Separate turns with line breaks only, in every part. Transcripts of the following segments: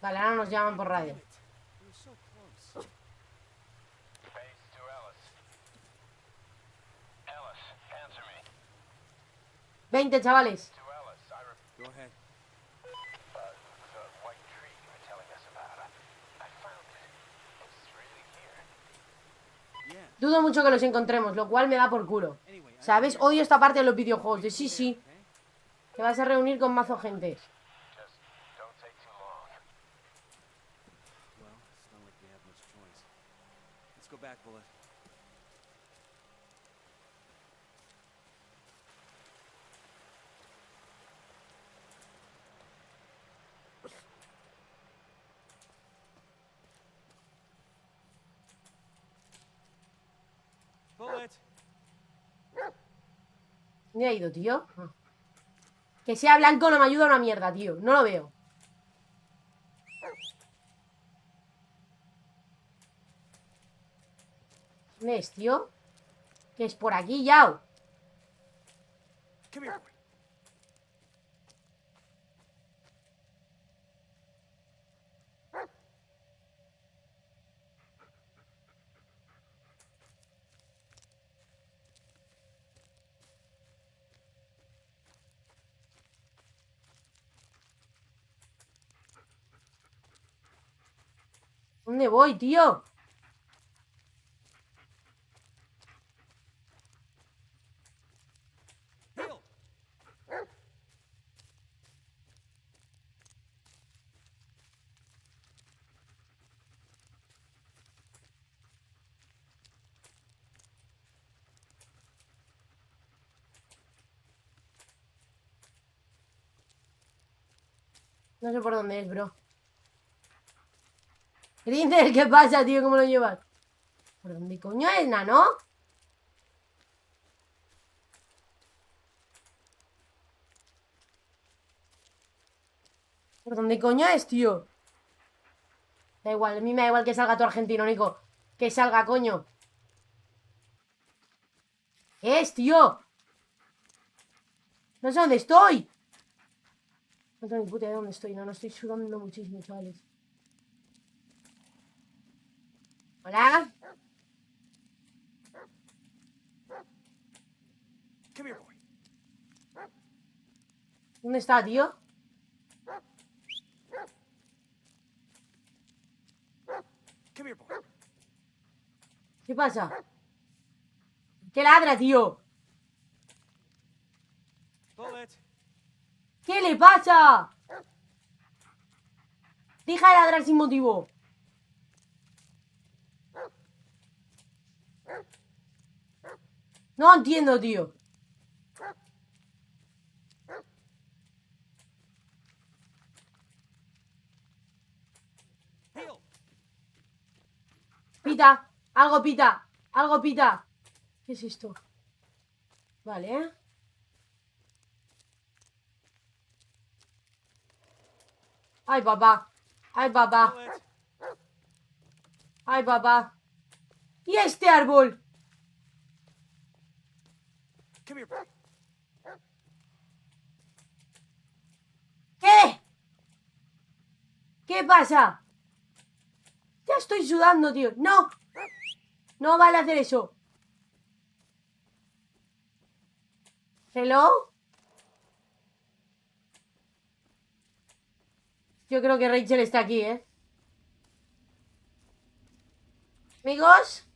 Vale, ahora nos llaman por radio.
We're so close.
Base to Ellis. Ellis, answer me.
20, chavales.
To Ellis,
Go ahead.
the white tree you were telling us about. I found it. It's really here.
Yeah.
Dudo mucho que los encontremos, lo cual me da por culo.
Anyway,
¿Sabes? Odio esta parte de los videojuegos. De sí, sí.
okay?
Te vas a reunir con mazo gente.
Just don't take too long.
Well, it's not like we have much choice. Let's go back, Bullet. Bullet.
¿Dónde ha ido, tío? Ah. Que sea blanco no me ayuda una mierda, tío. No lo veo. ¿Dónde es, tío? Que es por aquí, ya.
Come here, boy.
¿Dónde voy, tío?
Heel.
No sé por dónde es, bro. Grinder, ¿qué pasa, tío? ¿Cómo lo llevas? ¿Por dónde coño es, nano? ¿Por dónde coño es, tío? Da igual, a mí me da igual que salga tu argentino, Nico. Que salga, coño. ¿Qué es, tío? No sé dónde estoy. No tengo ni puta idea de dónde estoy. No, estoy sudando muchísimo, chavales. Hola.
Come here, boy.
¿Dónde está, tío?
Come here, boy.
¿Qué pasa? ¿Qué ladra, tío?
Bullet.
¿Qué le pasa? Deja de ladrar sin motivo. No entiendo, tío.
Heel.
Pita, algo pita, algo pita. ¿Qué es esto? Vale, ¿eh? Ay, papá. Ay, papá.
Bullet.
Ay, papá. ¿Y este árbol?
Come here, boy.
¿Qué? ¿Qué pasa? Ya estoy sudando, tío. No. No vale hacer eso. ¿Hello? Yo creo que Rachel está aquí, ¿eh? Amigos.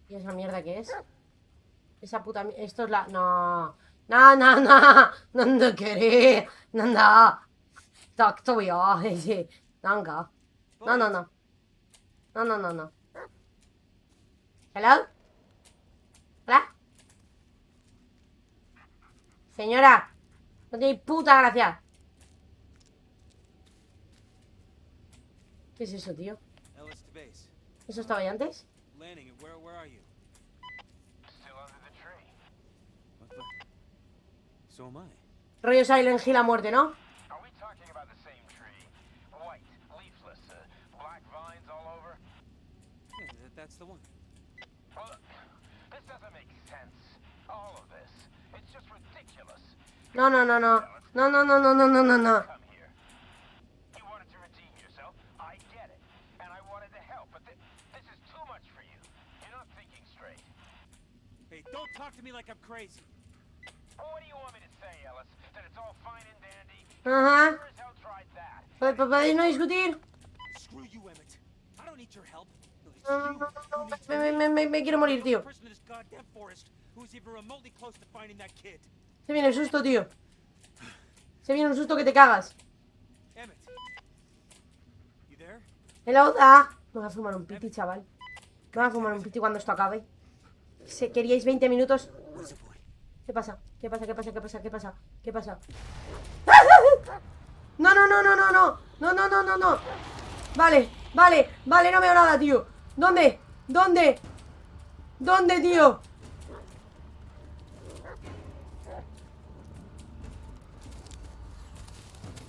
¿Y esa mierda qué es? Esa puta... Esto es la... No. No, no, no. No, no querer. No, no. Tak to ja. Danke. No, no, no. No, no, no, no. ¿Hello? ¿Hola? Señora. No tiene puta gracia. ¿Qué es eso, tío?
Ellis to base.
¿Eso estaba ahí antes?
Landing, and where are you?
Still under the tree.
What the? So am I.
Rollo Silent Hill a muerte, ¿no?
Are we talking about the same tree? White, leafless, black vines all over?
Yeah, that's the one.
Well, this doesn't make sense. All of this. It's just ridiculous.
No, no, no, no. No, no, no, no, no, no, no, no.
Come here.
talk to me like I'm crazy.
Well, what do you want me to say, Ellis? That it's all fine and dandy?
Ajá.
Sure as hell tried that.
¿Podéis no discutir?
Screw you, Emmett. I don't need your help. No, it's
No,
you
no,
who needs
me quiero morir, tío.
person in this goddamn forest who's even remotely close to finding that kid.
Se viene el susto, tío. Se viene un susto que te cagas.
Emmett. You there?
Hello, da. Me voy a fumar un piti, chaval. Me voy a fumar un piti cuando esto acabe. ¿Queríais 20 minutos?
What is it, boy?
¿Qué pasa? ¿Qué pasa? ¿Qué pasa? ¿Qué pasa? ¿Qué pasa? ¿Qué pasa? No, no, no, no, no, no. No, no, no, no, no. Vale, vale, vale, no veo nada, tío. ¿Dónde? ¿Dónde? ¿Dónde, tío?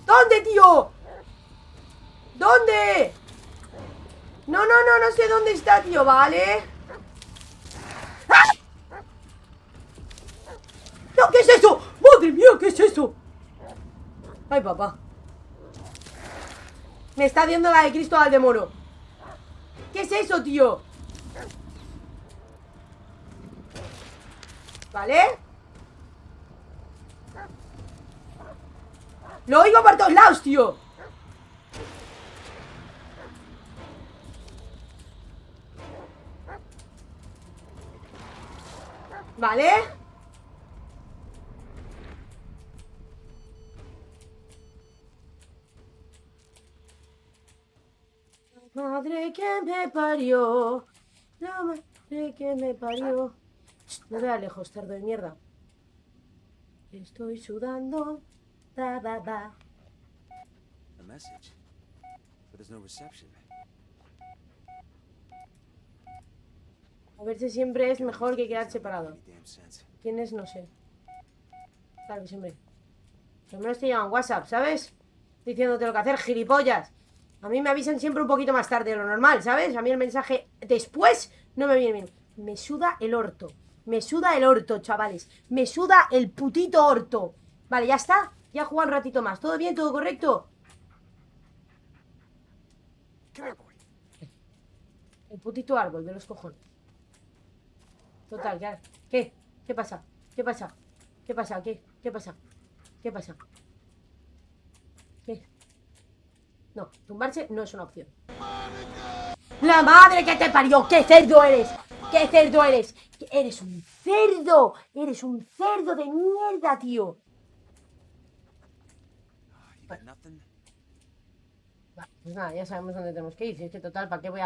¿Dónde, tío? ¿Dónde? No, no, no, no sé dónde está, tío, ¿vale? ¡Ah! ¡No, qué es eso! ¡Madre mía, qué es eso! Ay, papá. Me está haciendo la de Cristóbal de Moro. ¿Qué es eso, tío? ¿Vale? Lo oigo por todos lados, tío. ¿Vale? La madre que me parió. La madre que me parió. No veas lejos, cerdo de mierda. Estoy sudando. Da, da, da.
A message. But there's no reception.
A verse siempre es mejor que quedar separado.
Any damn sense.
¿Quién es? No sé. Claro que siempre. Al menos te llevan WhatsApp, ¿sabes? Diciéndote lo que hacer, gilipollas. A mí me avisan siempre un poquito más tarde de lo normal, ¿sabes? A mí el mensaje después no me viene bien. Me suda el orto. Me suda el orto, chavales. Me suda el putito orto. Vale, ya está. Ya juega un ratito más. ¿Todo bien? ¿Todo correcto?
Come here, boy.
El putito árbol de los cojones. Total, ya. ¿Qué? ¿Qué pasa? ¿Qué pasa? ¿Qué pasa? ¿Qué? ¿Qué pasa? ¿Qué pasa? ¿Qué? No, tumbarse no es una opción. ¡La madre que te parió! ¡Qué cerdo eres! ¡Qué cerdo eres! ¡Eres un cerdo! ¡Eres un cerdo de mierda, tío!
You got nothing?
Vale, pues nada, ya sabemos dónde tenemos que ir. Si es que total, ¿para qué voy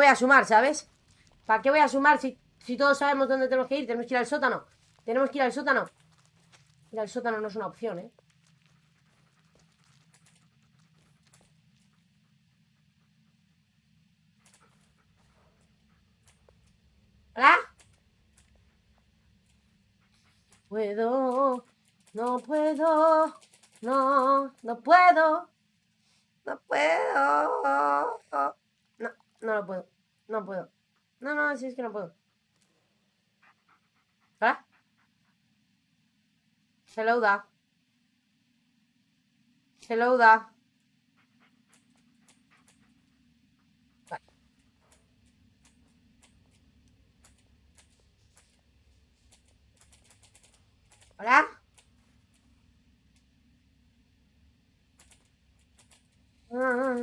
a sumar, ¿sabes? ¿Para qué voy a sumar si todos sabemos dónde tenemos que ir? Tenemos que ir al sótano. Tenemos que ir al sótano. Ir al sótano no es una opción, ¿eh? ¿Hola? Puedo, no puedo, no, no puedo, no puedo, no, no lo puedo, no puedo, no, no, si es que no puedo. ¿Hola? Hello, da. Hello, da. Vale. ¿Hola? Ah,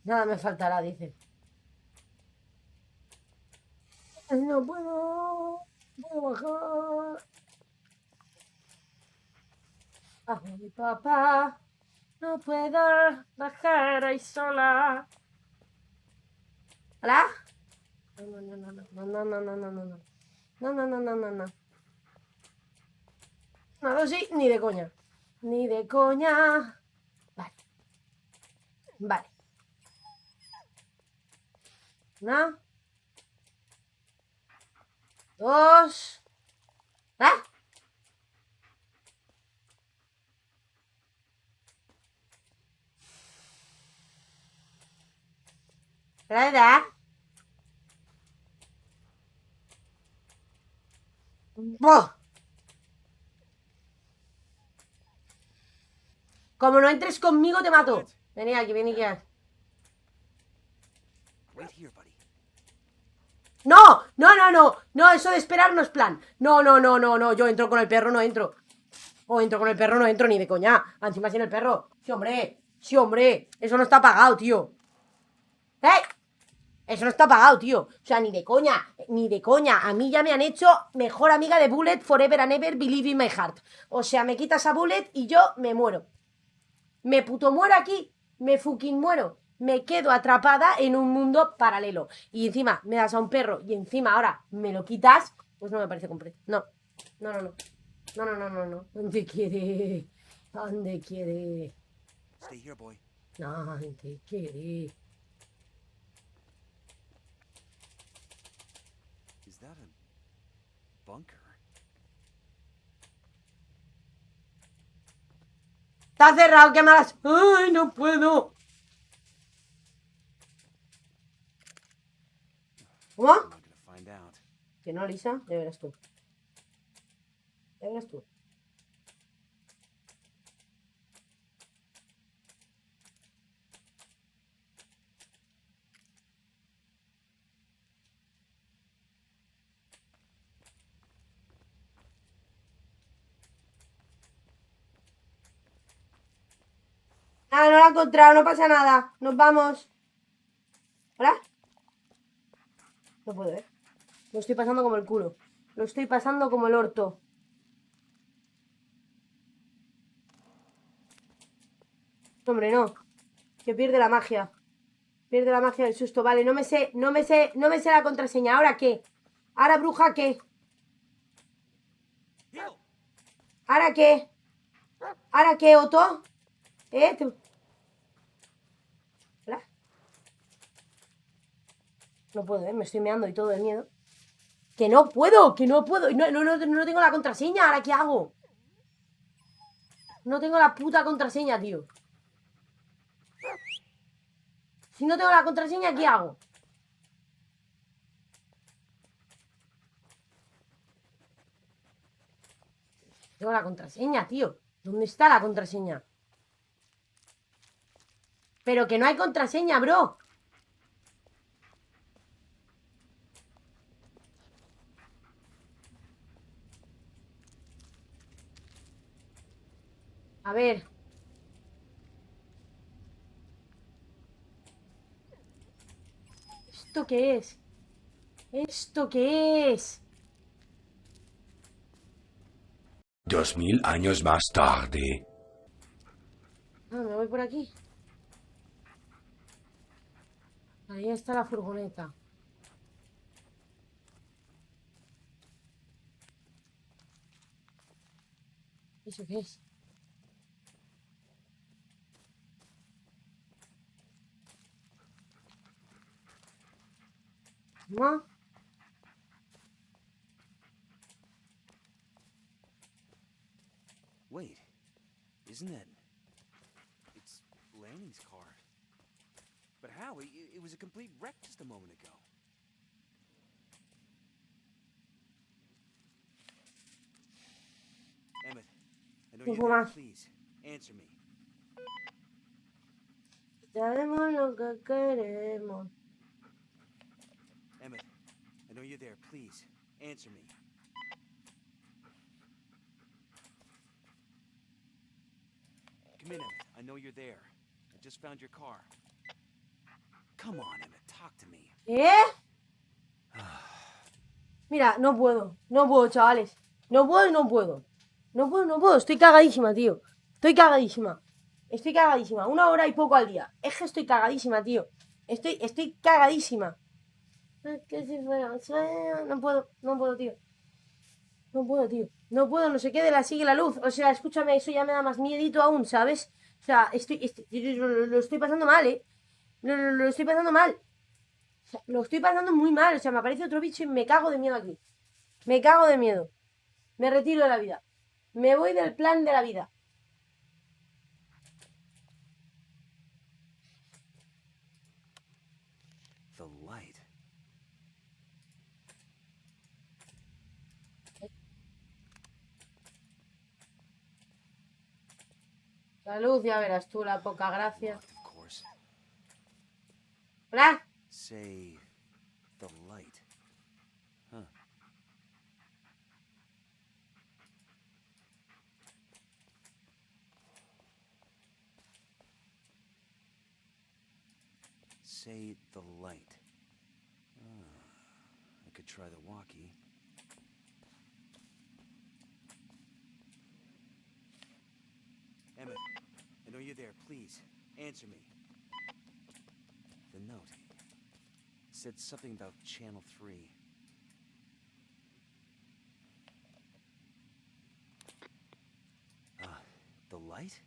nada me faltará, dice. No puedo bajar. A mi papá. No puedo bajar ahí sola. ¿Hola? No, no, no, no, no, no, no, no, no, no. No, no, no, no, no, no. No, sí, ni de coña. Ni de coña. Vale. Vale. Una. Dos. ¿Ah? ¿Verdad? ¡Buah! Como no entres conmigo, te mato. Vení aquí, vení aquí.
Wait here, buddy.
No, no, no, no. No, eso de esperar no es plan. No, no, no, no, no. Yo entro con el perro, no entro. O entro con el perro, no entro ni de coña. Encima sin el perro. Sí, hombre. Sí, hombre. Eso no está pagado, tío. ¡Eh! Eso no está pagado, tío. O sea, ni de coña. Ni de coña. A mí ya me han hecho mejor amiga de Bullet forever and ever believe in my heart. O sea, me quitas a Bullet y yo me muero. Me puto muero aquí. Me fucking muero. Me quedo atrapada en un mundo paralelo. Y encima me das a un perro y encima ahora me lo quitas. Pues no me parece completo. No. No, no, no. No, no, no, no, no. ¿Dónde quiere? ¿Dónde quiere?
Stay here, boy.
¿Dónde quiere?
Is that a bunker?
Está cerrado, ¿qué más? ¡Ay, no puedo! ¿Cómo?
I'm not gonna find out.
Que no, Lisa, ya verás tú. Ya verás tú. Ah, no la he encontrado, no pasa nada. Nos vamos. ¿Hola? No puedo, ¿eh? Lo estoy pasando como el culo. Lo estoy pasando como el orto. Hombre, no. Que pierde la magia. Pierde la magia del susto. Vale, no me sé la contraseña. ¿Ahora qué? ¿Ahora bruja qué?
Heal!
¿Ahora qué? ¿Ahora qué, Otto? ¿Tú? ¿Hola? No puedo, me estoy meando y todo de miedo. ¡Que no puedo! ¡Que no puedo! No tengo la contraseña. ¿Ahora qué hago? No tengo la puta contraseña, tío. Si no tengo la contraseña, ¿qué hago? Tengo la contraseña, tío. ¿Dónde está la contraseña? Pero que no hay contraseña, bro. A ver. ¿Esto qué es? ¿Esto qué es?
2000 años más tarde.
Ah, me voy por aquí. Ahí está la furgoneta. ¿Eso qué es? ¿Cómo?
Wait, isn't that... It's Lanny's car. But how? It was a complete wreck just a moment ago. Emmett, I know
¿Qué
you're there.
más?
Please, answer me.
Sabemos lo que queremos.
Emmett, I know you're there. Please, answer me. Come in, Emmett. I know you're there. I just found your car. Come on, Emmett. Talk to me.
¿Eh? Mira, no puedo. No puedo, chavales. No puedo y no puedo. No puedo, no puedo. Estoy cagadísima, tío. Estoy cagadísima. Estoy cagadísima. 1 hora y poco al día. Es que estoy cagadísima, tío. Estoy cagadísima. Es que si fuera un sueño. No puedo, tío. No puedo, tío. No puedo, no sé qué de la sigue la luz. O sea, escúchame, eso ya me da más miedito aún, ¿sabes? O sea, lo estoy pasando mal, ¿eh? Lo estoy pasando mal. O sea, lo estoy pasando muy mal. O sea, me aparece otro bicho y me cago de miedo aquí. Me cago de miedo. Me retiro de la vida. Me voy del plan de la vida.
The light.
La luz, ya verás tú, la poca gracia.
Locked, of course.
¿Hola?
Say, the light. say the light. I could try the walkie. Emmett, I know you're there. Please, answer me. The note said something about Channel 3. The light?